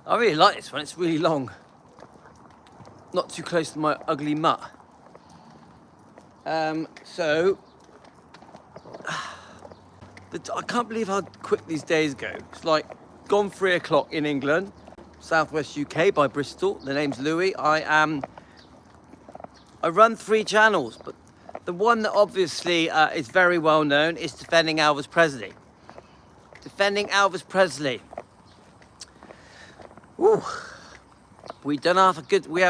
I really like this one, it's really long. Not too close to my ugly mutt. I can't believe how quick these days go. It's like gone 3 o'clock in England, southwest UK by Bristol. The name's Louis. I run 3 channels, but the one that obviously is very well known is Defending Elvis Presley. Defending Elvis Presley. Ooh, we don't have a good. We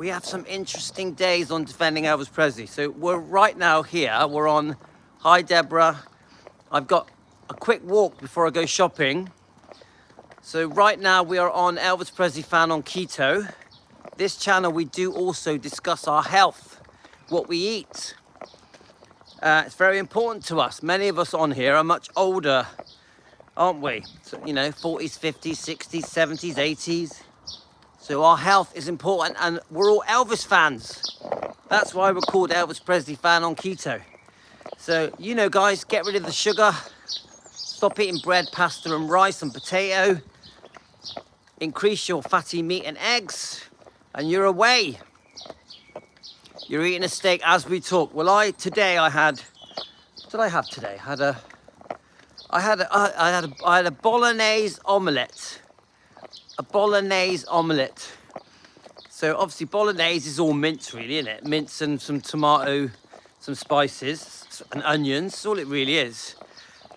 have some interesting days on Defending Elvis Presley. So we're right now here. We're on. Hi Deborah. I've got a quick walk before I go shopping. So right now we are on Elvis Presley Fan on Keto. This channel we do also discuss our health, what we eat. It's very important to us. Many of us on here are much older, aren't we? So, you know, 40s, 50s, 60s, 70s, 80s. So our health is important, and we're all Elvis fans. That's why we're called Elvis Presley Fan on Keto. So, you know, guys, get rid of the sugar. Stop eating bread, pasta and rice and potato. Increase your fatty meat and eggs, and you're away. You're eating a steak as we talk. Well, what did I have today? I had a bolognese omelette. A bolognese omelette. So obviously bolognese is all mince, really, isn't it? Mince and some tomato, some spices and onions. That's all it really is.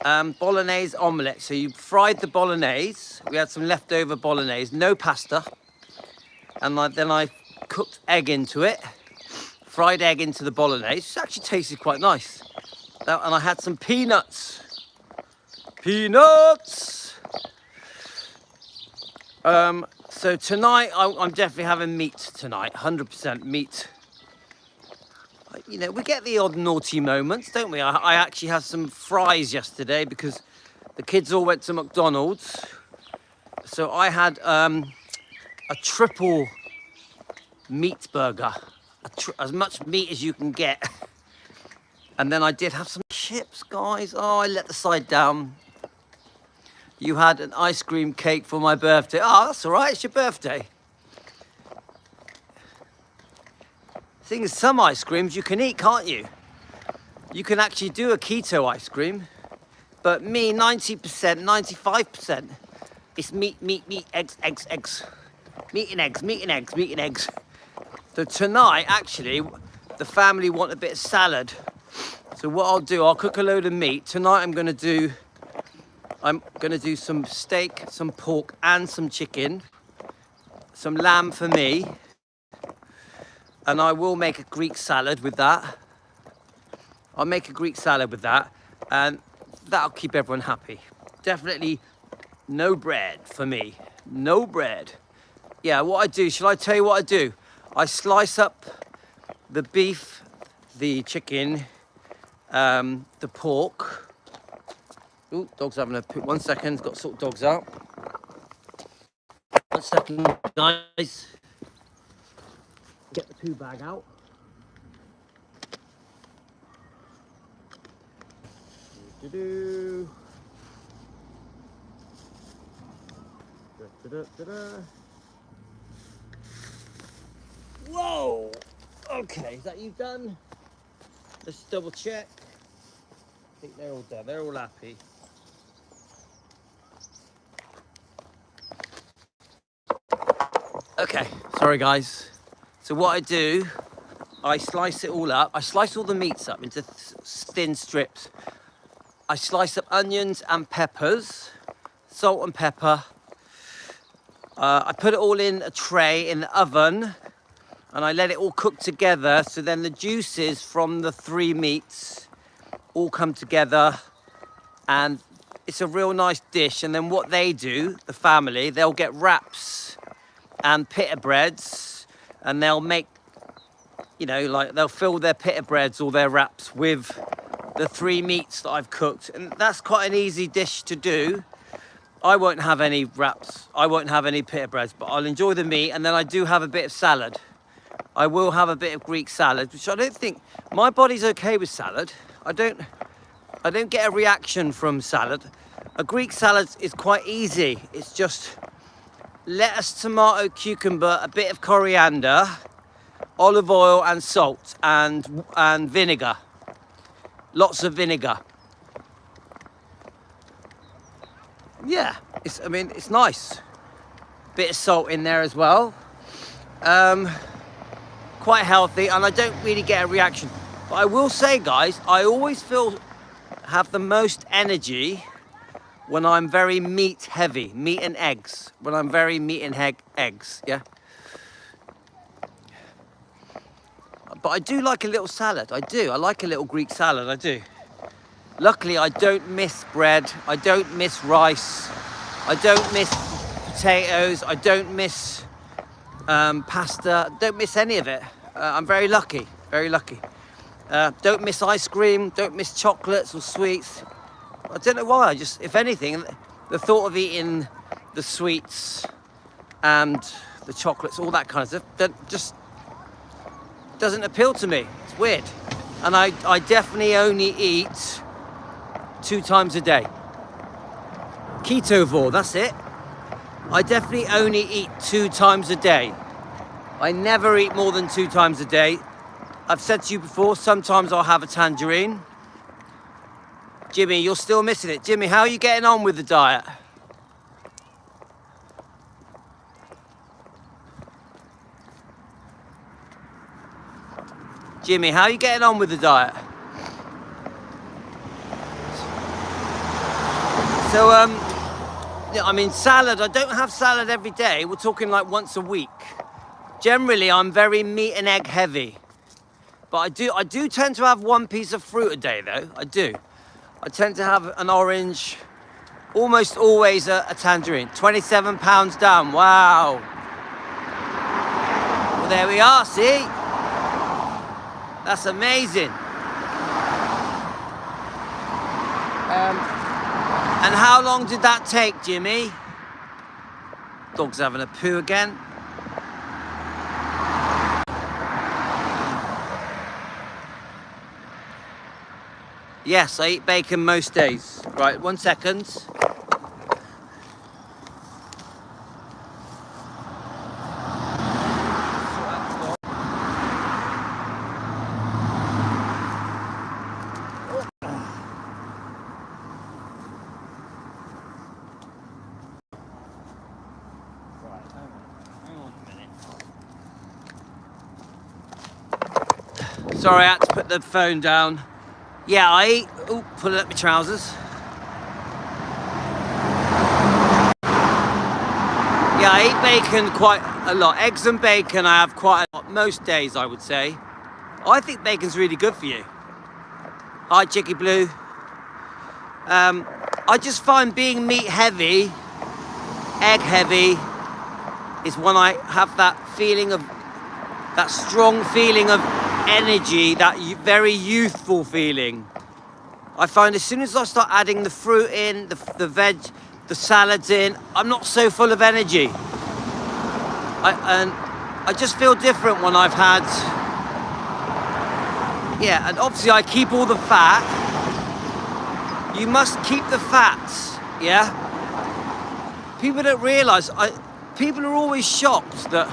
Bolognese omelette. So you fried the bolognese. We had some leftover bolognese, no pasta. And then I cooked egg into it. Fried egg into the bolognese. It actually tasted quite nice. And I had some peanuts. Peanuts! So tonight, I'm definitely having meat tonight. 100% meat. You know, we get the odd naughty moments, don't we? I actually had some fries yesterday because the kids all went to McDonald's. So I had a triple meat burger. As much meat as you can get. And then I did have some chips, guys. Oh, I let the side down. You had an ice cream cake for my birthday. Oh, that's all right. It's your birthday. The thing is, some ice creams you can eat, can't you? You can actually do a keto ice cream. But me, 90%, 95%, it's meat, eggs. Meat and eggs. So tonight, actually, the family want a bit of salad. So what I'll do, I'll cook a load of meat. Tonight I'm gonna do some steak, some pork and some chicken. Some lamb for me. And I will make a Greek salad with that. I'll make a Greek salad with that. And that'll keep everyone happy. Definitely no bread for me. No bread. Yeah, what I do, shall I tell you what I do? I slice up the beef, the chicken, the pork. Ooh, dog's having a poop. 1 second, got to sort dogs out. 1 second, guys. Get the poo bag out. Whoa! Okay, is that you done? Let's double check. I think they're all done. They're all happy. Okay, sorry guys. So what I do, I slice it all up. I slice all the meats up into thin strips. I slice up onions and peppers, salt and pepper. I put it all in a tray in the oven and I let it all cook together. So then the juices from the 3 meats all come together and it's a real nice dish. And then what they do, the family, they'll get wraps and pita breads and they'll make, you know, like they'll fill their pita breads or their wraps with the 3 meats that I've cooked. And that's quite an easy dish to do. I won't have any wraps, I won't have any pita breads, but I'll enjoy the meat. And then I do have a bit of salad. I will have a bit of Greek salad, which I don't think, my body's okay with salad. I don't get a reaction from salad. A Greek salad is quite easy. It's just lettuce, tomato, cucumber, a bit of coriander, olive oil and salt and vinegar. Lots of vinegar. Yeah, I mean, it's nice. Bit of salt in there as well. Quite healthy, and I don't really get a reaction. But I will say, guys, I always have the most energy when I'm very meat heavy, meat and eggs. When I'm very meat and eggs, yeah. But I do like a little salad. I do. I like a little Greek salad. I do. Luckily, I don't miss bread. I don't miss rice. I don't miss potatoes. I don't miss pasta. Don't miss any of it. I'm very lucky. Very lucky. Don't miss ice cream. Don't miss chocolates or sweets. I don't know why. If anything, the thought of eating the sweets and the chocolates, all that kind of stuff, that just doesn't appeal to me. It's weird. And I definitely only eat 2 times a day. KETOVORE, that's it. I definitely only eat 2 times a day. I never eat more than 2 times a day. I've said to you before, sometimes I'll have a tangerine. Jimmy, you're still missing it. Jimmy, how are you getting on with the diet? Jimmy, how are you getting on with the diet? So, yeah, I mean, salad, I don't have salad every day. We're talking like once a week. Generally, I'm very meat and egg heavy. But I do tend to have 1 piece of fruit a day, though. I do. I tend to have an orange, almost always a tangerine. 27 pounds down, wow. Well, there we are, see? That's amazing. And how long did that take, Jimmy? Dog's having a poo again. Yes, I eat bacon most days. Right, 1 second. Sorry, I had to put the phone down. Yeah, I eat... Oh, pulling up my trousers. Yeah, I eat bacon quite a lot. Eggs and bacon I have quite a lot. Most days, I would say. I think bacon's really good for you. Hi, Chicky Blue. I just find being meat heavy, egg heavy, is when I have that feeling of... that strong feeling of energy, that very youthful feeling. I find as soon as I start adding the fruit in, the veg, the salads in, I'm not so full of energy. And I just feel different when I've had... Yeah, and obviously I keep all the fat. You must keep the fats, yeah? People don't realise, people are always shocked that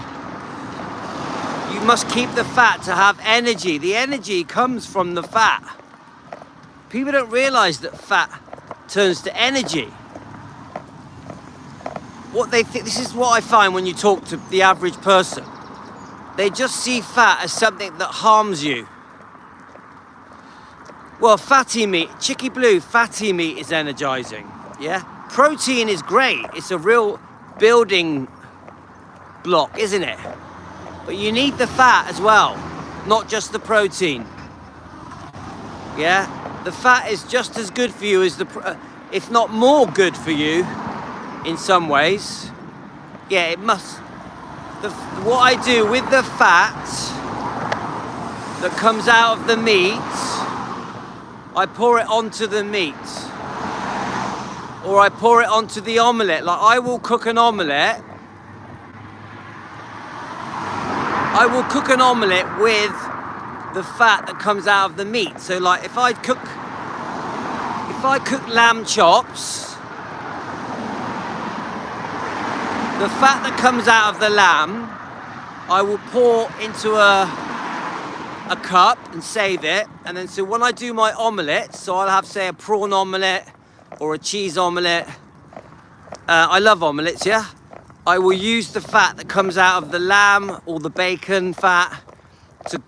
you must keep the fat to have energy. The energy comes from the fat. People don't realise that fat turns to energy. What they think, this is what I find when you talk to the average person. They just see fat as something that harms you. Well, fatty meat, Chicky Blue, fatty meat is energizing, yeah? Protein is great. It's a real building block, isn't it? But you need the fat as well, not just the protein. Yeah? The fat is just as good for you as if not more good for you in some ways. Yeah, it must. What I do with the fat that comes out of the meat, I pour it onto the meat. Or I pour it onto the omelette. Like, I will cook an omelette. I will cook an omelette with the fat that comes out of the meat. So like if I cook lamb chops, the fat that comes out of the lamb, I will pour into a cup and save it. And then so when I do my omelette, so I'll have, say, a prawn omelette or a cheese omelette. I love omelettes, yeah? I will use the fat that comes out of the lamb or the bacon fat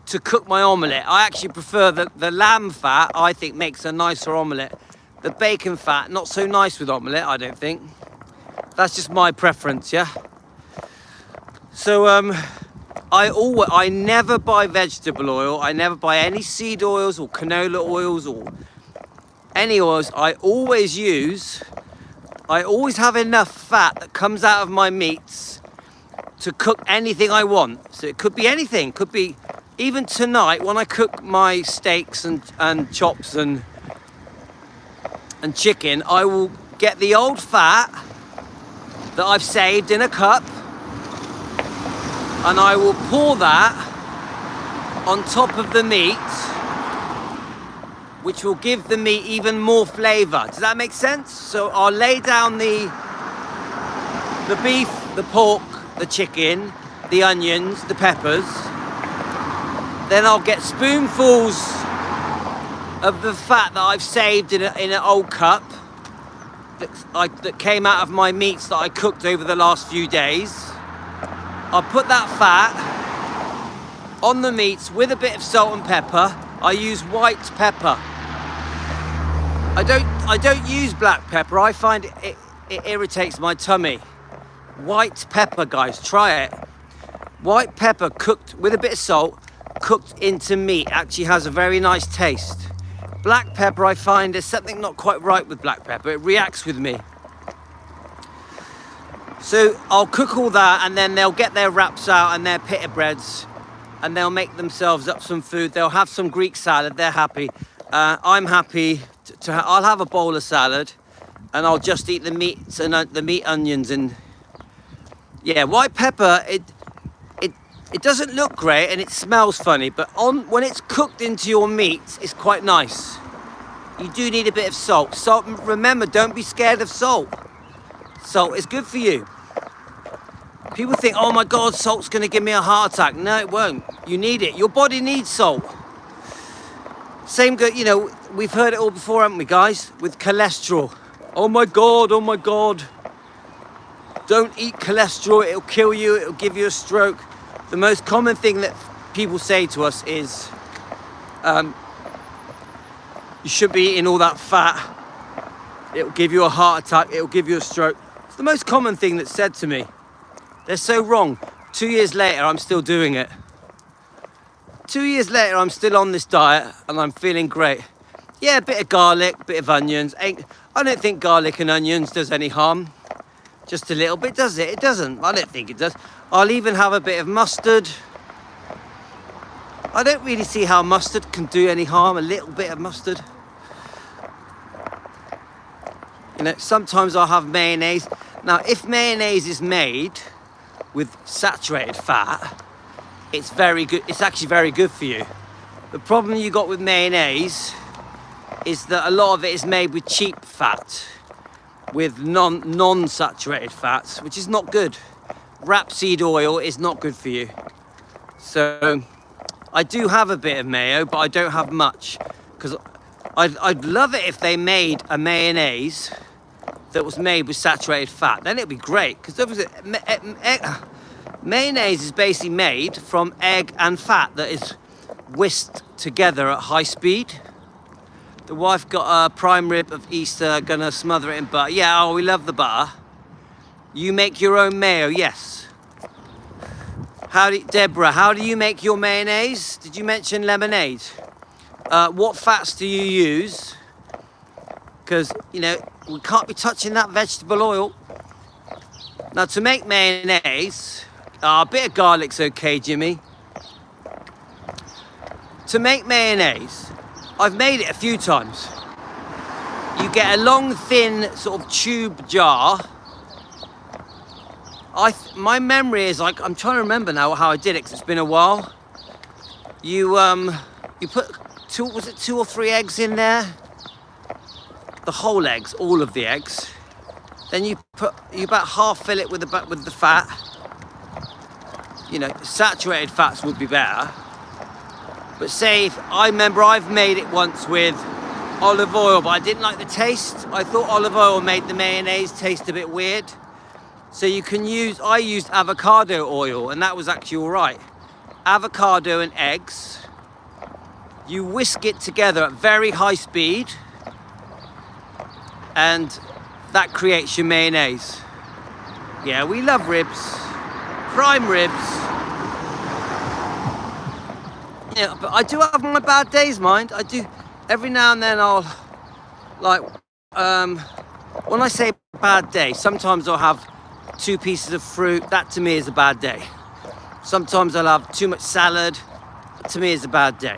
to cook my omelette. I actually prefer the lamb fat, I think makes a nicer omelette. The bacon fat, not so nice with omelette, I don't think. That's just my preference, yeah? So, I never buy vegetable oil. I never buy any seed oils or canola oils or any oils. I always have enough fat that comes out of my meats to cook anything I want. So it could be anything. Could be even tonight when I cook my steaks and chops and chicken, I will get the old fat that I've saved in a cup, and I will pour that on top of the meat, which will give the meat even more flavour. Does that make sense? So I'll lay down the beef, the pork, the chicken, the onions, the peppers. Then I'll get spoonfuls of the fat that I've saved in an old cup that came out of my meats that I cooked over the last few days. I'll put that fat on the meats with a bit of salt and pepper. I use white pepper. I don't use black pepper. I find it irritates my tummy. White pepper, guys, try it. White pepper cooked with a bit of salt, cooked into meat, actually has a very nice taste. Black pepper, I find there's something not quite right with black pepper. It reacts with me. So I'll cook all that, and then they'll get their wraps out and their pita breads, and they'll make themselves up some food. They'll have some Greek salad. They're happy. I'm happy. I'll have a bowl of salad, and I'll just eat the meats and the meat onions. And yeah, white pepper. It doesn't look great and it smells funny, but when it's cooked into your meat, it's quite nice. You do need a bit of salt. Salt. Remember, don't be scared of salt. Salt is good for you. People think, oh my God, salt's going to give me a heart attack. No, it won't. You need it. Your body needs salt. Same good, you know, we've heard it all before, haven't we, guys? With cholesterol. Oh my God, oh my God. Don't eat cholesterol. It'll kill you. It'll give you a stroke. The most common thing that people say to us is, you shouldn't be eating all that fat. It'll give you a heart attack. It'll give you a stroke. It's the most common thing that's said to me. They're so wrong. 2 years later, I'm still doing it. 2 years later, I'm still on this diet and I'm feeling great. Yeah, a bit of garlic, bit of onions. I don't think garlic and onions does any harm. Just a little bit, does it? It doesn't. I don't think it does. I'll even have a bit of mustard. I don't really see how mustard can do any harm. A little bit of mustard. You know, sometimes I'll have mayonnaise. Now, if mayonnaise is made with saturated fat, it's very good. It's actually very good for you. The problem you got with mayonnaise is that a lot of it is made with cheap fat, with non-saturated fats, which is not good. Rapeseed oil is not good for you. So I do have a bit of mayo, but I don't have much, because I'd love it if they made a mayonnaise that was made with saturated fat. Then it'd be great, because mayonnaise is basically made from egg and fat that is whisked together at high speed. The wife got a prime rib of Easter, gonna smother it in butter. Yeah, oh, we love the butter. You make your own mayo, yes. Deborah, how do you make your mayonnaise? Did you mention lemonade? What fats do you use? Because, you know, we can't be touching that vegetable oil. Now, to make mayonnaise, a bit of garlic's okay, Jimmy. To make mayonnaise, I've made it a few times. You get a long, thin sort of tube jar. My memory is like, I'm trying to remember now how I did it, because it's been a while. You put two or three eggs in there? The whole eggs, all of the eggs. Then you about half fill it with the fat. You know, saturated fats would be better. But say, I remember I've made it once with olive oil, but I didn't like the taste. I thought olive oil made the mayonnaise taste a bit weird. So you can I used avocado oil, and that was actually all right. Avocado and eggs. You whisk it together at very high speed, and that creates your mayonnaise. Yeah, we love ribs. Prime ribs. Yeah, but I do have my bad days, mind. I do. Every now and then I'll, like, when I say bad day, sometimes I'll have 2 pieces of fruit. That to me is a bad day. Sometimes I'll have too much salad. To me is a bad day.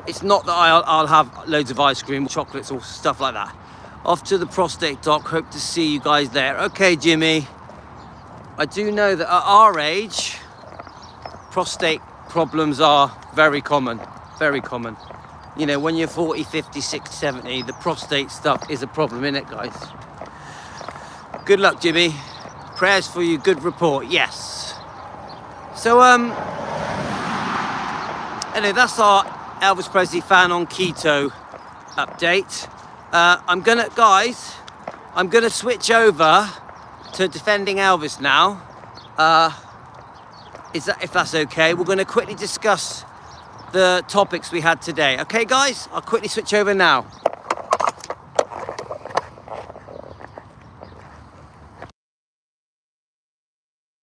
It's not that I'll have loads of ice cream, chocolates or stuff like that. Off to the prostate doc. Hope to see you guys there. Okay, Jimmy. I do know that at our age, prostate problems are very common. Very common. You know, when you're 40, 50, 60, 70, the prostate stuff is a problem, isn't it, guys? Good luck, Jimmy. Prayers for you. Good report. Yes. So, anyway, that's our Elvis Presley fan on keto update. I'm gonna switch over to defending Elvis now. If that's okay? We're gonna quickly discuss the topics we had today. Okay, guys? I'll quickly switch over now.